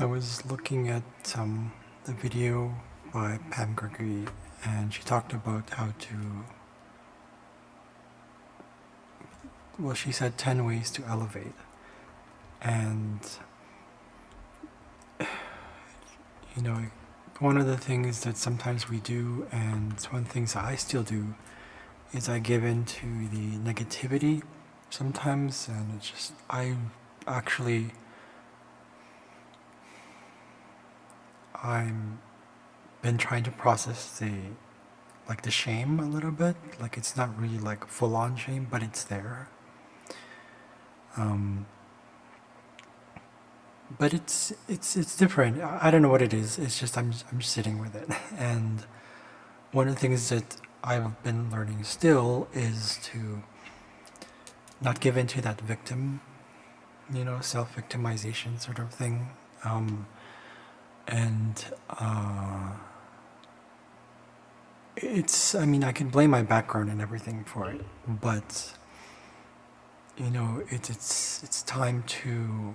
I was looking at the video by Pam Gregory, and she talked about how to, well, she said 10 ways to elevate. And, you know, one of the things that sometimes we do, and it's one of the things that I still do, is I give in to the negativity sometimes, and it's just, actually, I'm been trying to process the shame a little bit. Like it's not really like full on shame, but it's there. Um, but it's different. I don't know what it is. It's just I'm sitting with it. And one of the things that I've been learning still is to not give into that victim, self-victimization sort of thing. And I mean, I can blame my background and everything for it, but it's time to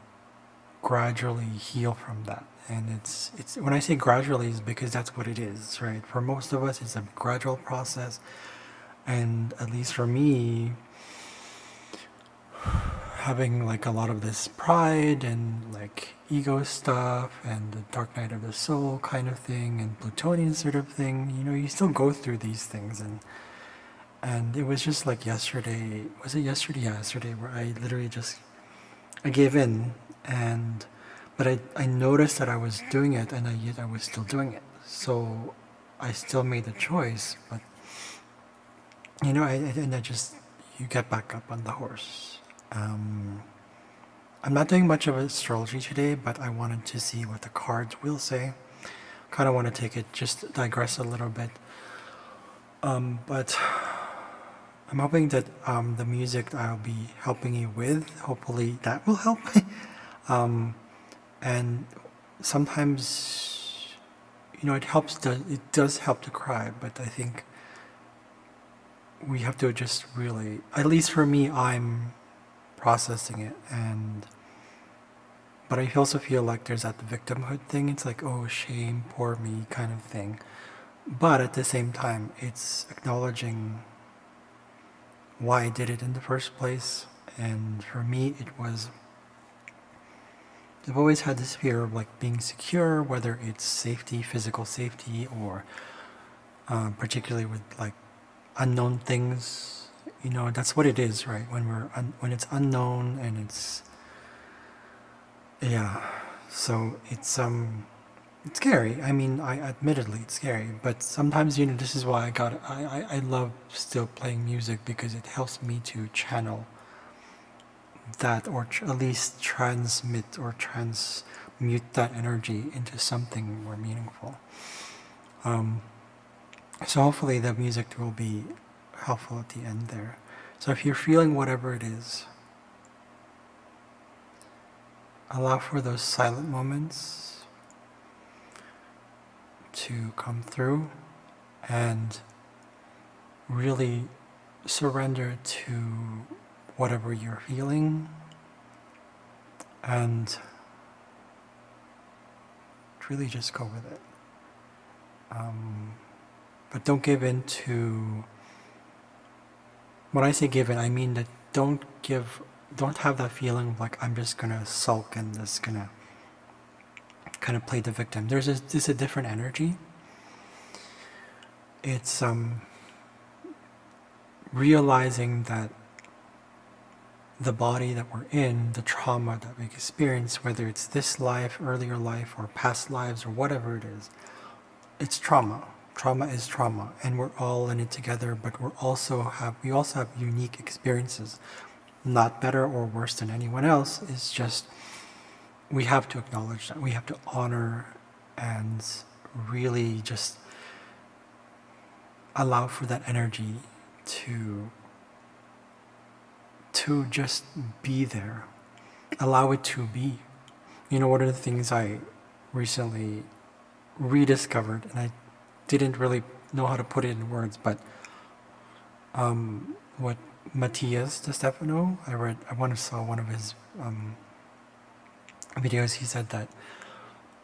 gradually heal from that. And it's when I say gradually is because that's what it is, right? For most of us, it's a gradual process, and at least for me, having like a lot of this pride and like ego stuff and the dark night of the soul kind of thing and Plutonian sort of thing, you still go through these things. And it was just like yesterday, was it yesterday? Yeah, yesterday, where I literally I gave in, but I noticed that I was doing it, and yet I was still doing it. So I still made the choice, but you get back up on the horse. I'm not doing much of astrology today, but I wanted to see what the cards will say. Kind of want to take it, just digress a little bit. But I'm hoping that the music I'll be helping you with, hopefully that will help. And sometimes, it does help to cry, but I think we have to just really, at least for me, I'm processing it. But I also feel like there's that victimhood thing. It's like, oh, shame, poor me kind of thing. But at the same time, it's acknowledging why I did it in the first place. And for me, I've always had this fear of like being secure, whether it's safety, physical safety, or particularly with like unknown things. That's what it is, right? When it's unknown and so it's scary. I mean, admittedly it's scary, but sometimes this is why I love still playing music, because it helps me to channel that, or at least transmit or transmute that energy into something more meaningful. So hopefully the music will be helpful at the end there. So if you're feeling whatever it is, allow for those silent moments to come through, and really surrender to whatever you're feeling, and really just go with it. But don't give in to, when I say give in, I mean that don't have that feeling of like, I'm just gonna sulk and just gonna kind of play the victim. There's a different energy. It's realizing that the body that we're in, the trauma that we experience, whether it's this life, earlier life, or past lives, or whatever it is, it's trauma. Trauma is trauma, and we're all in it together, but we also have unique experiences. Not better or worse than anyone else. It's just, we have to acknowledge that. We have to honor and really just allow for that energy to just be there. Allow it to be. One of the things I recently rediscovered, and I didn't really know how to put it in words, but what Matthias De Stefano, I saw one of his videos. He said that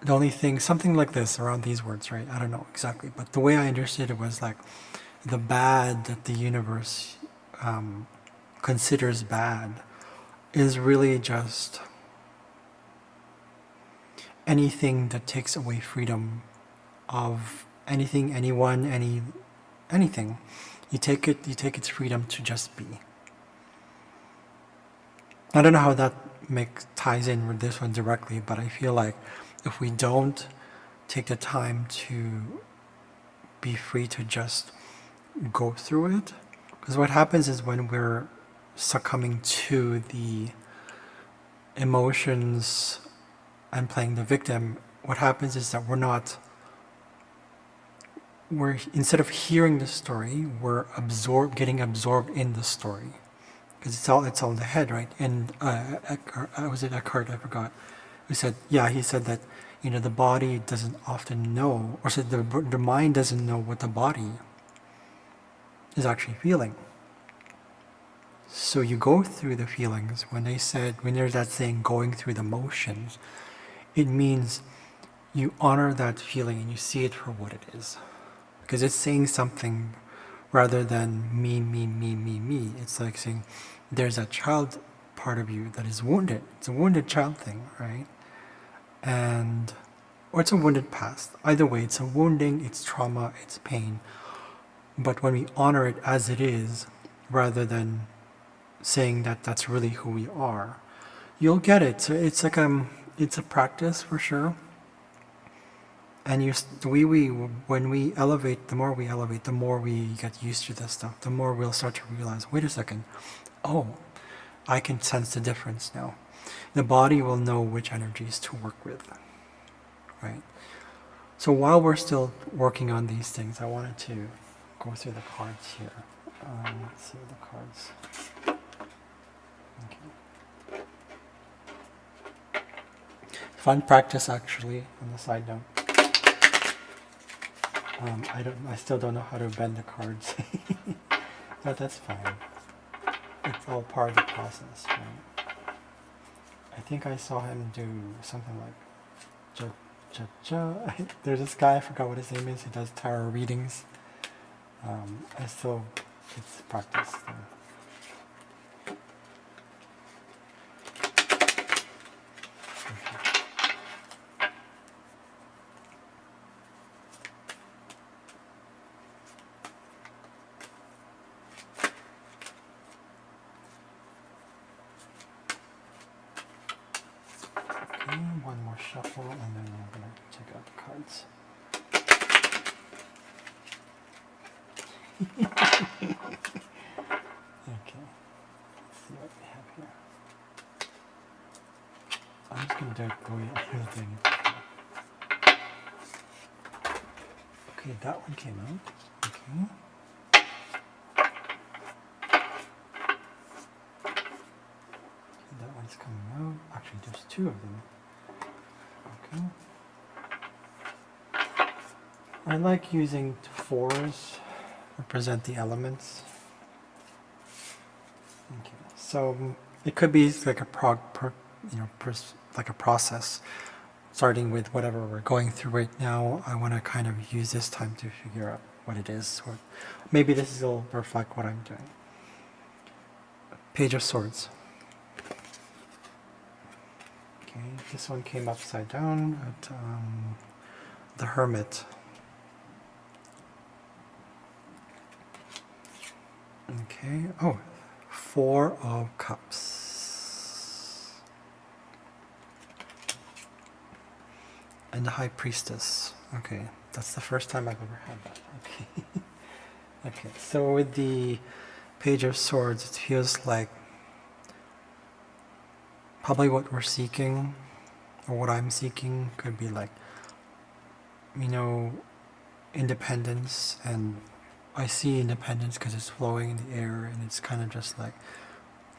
the only thing, something like this, around these words, right? I don't know exactly, but the way I understood it was like the bad that the universe considers bad is really just anything that takes away freedom of anything, anyone, anything. You take its freedom to just be. I don't know how that ties in with this one directly, but I feel like if we don't take the time to be free to just go through it, because what happens is when we're succumbing to the emotions and playing the victim, what happens is that we're instead of hearing the story, we're getting absorbed in the story, because it's all in the head, right? And was it Eckhart? I forgot. Who said? Yeah, he said that the body doesn't often know, or said the mind doesn't know what the body is actually feeling. So you go through the feelings. When there's that saying, going through the motions, it means you honor that feeling and you see it for what it is. Because it's saying something rather than me, me, me, me, me. It's like saying there's a child part of you that is wounded. It's a wounded child thing, right? Or it's a wounded past. Either way, it's a wounding, it's trauma, it's pain. But when we honor it as it is, rather than saying that that's really who we are, you'll get it. So it's like it's a practice for sure. And when we elevate, the more we elevate, the more we get used to this stuff, the more we'll start to realize, wait a second, oh, I can sense the difference now. The body will know which energies to work with, right? So while we're still working on these things, I wanted to go through the cards here. Let's see the cards. Okay. Fun practice, actually, on the side note. I still don't know how to bend the cards, but that's fine. It's all part of the process, right? I think I saw him do something like There's this guy, I forgot what his name is. He does tarot readings. It's practice. One more shuffle, and then we're going to check out the cards. Okay, let's see what we have here. I'm just going to do it the way I was doing it. Okay, that one came out. Okay. That one's coming out. Actually, there's two of them. Okay. I like using fours to represent the elements. Okay. So it could be like a like a process, starting with whatever we're going through right now. I want to kind of use this time to figure out what it is, or maybe this will reflect what I'm doing. Page of Swords. Okay, this one came upside down at the Hermit. Okay, oh, Four of Cups. And the High Priestess. Okay, that's the first time I've ever had that. Okay. Okay, so with the Page of Swords, it feels like probably what we're seeking, or what I'm seeking, could be like, independence. And I see independence because it's flowing in the air, and it's kind of just like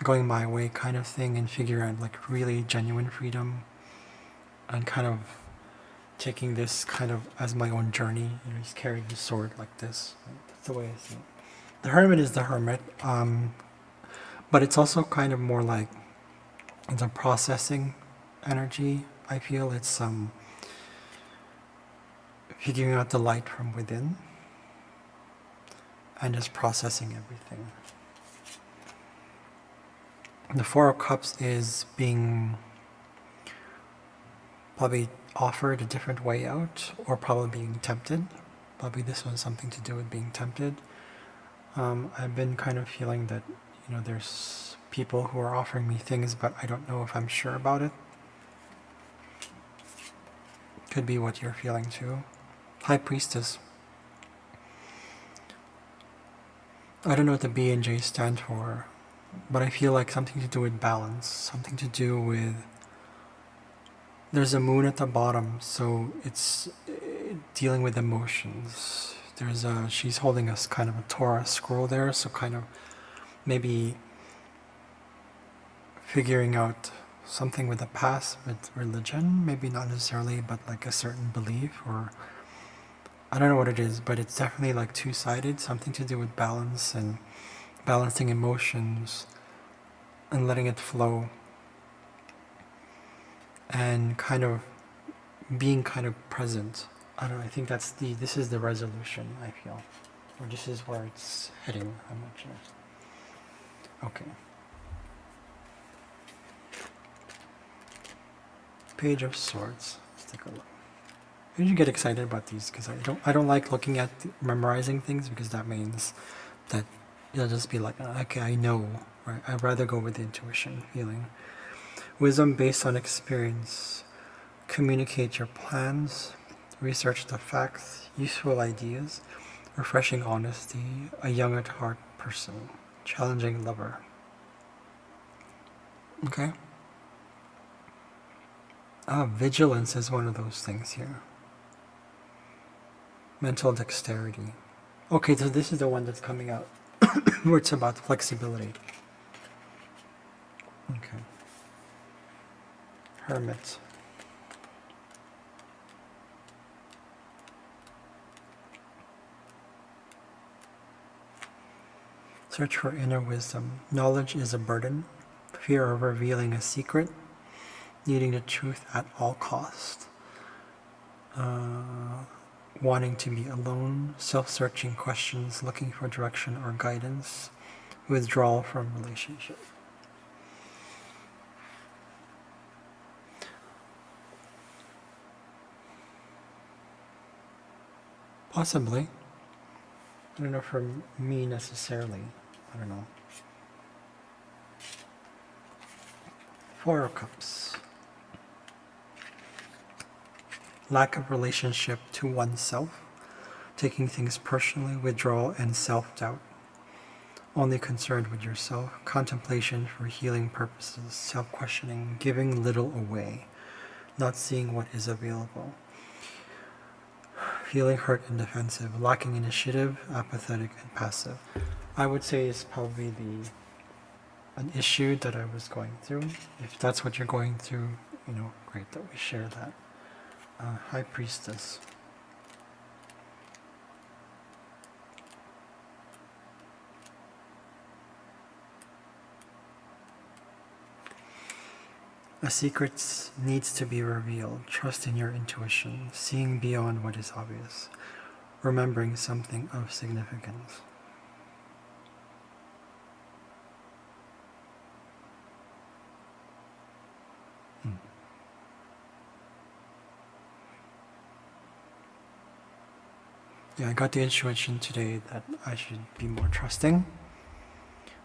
going my way kind of thing, and figure out like really genuine freedom, and kind of taking this kind of as my own journey, just carrying the sword like this. That's the way I see it. The Hermit is the Hermit, but it's also kind of more like it's a processing energy. I feel it's figuring out the light from within, and just processing everything. The Four of Cups is being probably offered a different way out, or probably being tempted. Probably this one's something to do with being tempted. I've been kind of feeling that, there's people who are offering me things, but I don't know if I'm sure about it. Could be what you're feeling too. High Priestess. I don't know what the B and J stand for, but I feel like something to do with balance, something to do with, there's a moon at the bottom, so it's dealing with emotions. She's holding us kind of a Torah scroll there, so kind of maybe figuring out something with the past, with religion, maybe not necessarily, but like a certain belief, or I don't know what it is, but it's definitely like two-sided, something to do with balance and balancing emotions and letting it flow and kind of being kind of present. I don't know, I think this is the resolution, I feel. Or this is where it's heading, I'm not sure. Okay. Page of Swords. Let's take a look. I usually get excited about these because I don't like looking at memorizing things, because that means that you'll just be like, okay, I know, right? I'd rather go with the intuition feeling. Wisdom based on experience. Communicate your plans. Research the facts. Useful ideas. Refreshing honesty. A young at heart person. Challenging lover. Okay. Vigilance is one of those things here. Mental dexterity. Okay, so this is the one that's coming out where it's about flexibility. Okay. Hermit. Search for inner wisdom. Knowledge is a burden. Fear of revealing a secret. Needing the truth at all cost. Wanting to be alone. Self-searching questions. Looking for direction or guidance. Withdrawal from relationship. Possibly. I don't know for me necessarily. I don't know. Four of Cups. Lack of relationship to oneself. Taking things personally. Withdrawal and self-doubt. Only concerned with yourself. Contemplation for healing purposes. Self-questioning. Giving little away. Not seeing what is available. Feeling hurt and defensive. Lacking initiative. Apathetic and passive. I would say it's probably an issue that I was going through. If that's what you're going through, great that we share that. High Priestess. A secret needs to be revealed. Trust in your intuition. Seeing beyond what is obvious. Remembering something of significance. Yeah, I got the intuition today that I should be more trusting.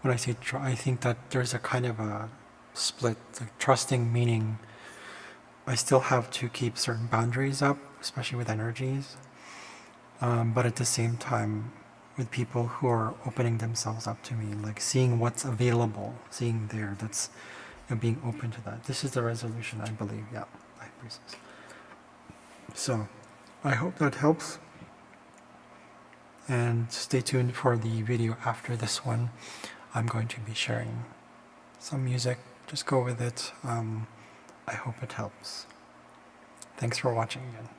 When I say I think that there's a kind of a split. Like trusting meaning I still have to keep certain boundaries up, especially with energies. But at the same time, with people who are opening themselves up to me, like seeing what's available, seeing there, that's being open to that. This is the resolution, I believe. Yeah, High Priestess. So, I hope that helps. And stay tuned for the video after this one. I'm going to be sharing some music. Just go with it. I hope it helps. Thanks for watching again.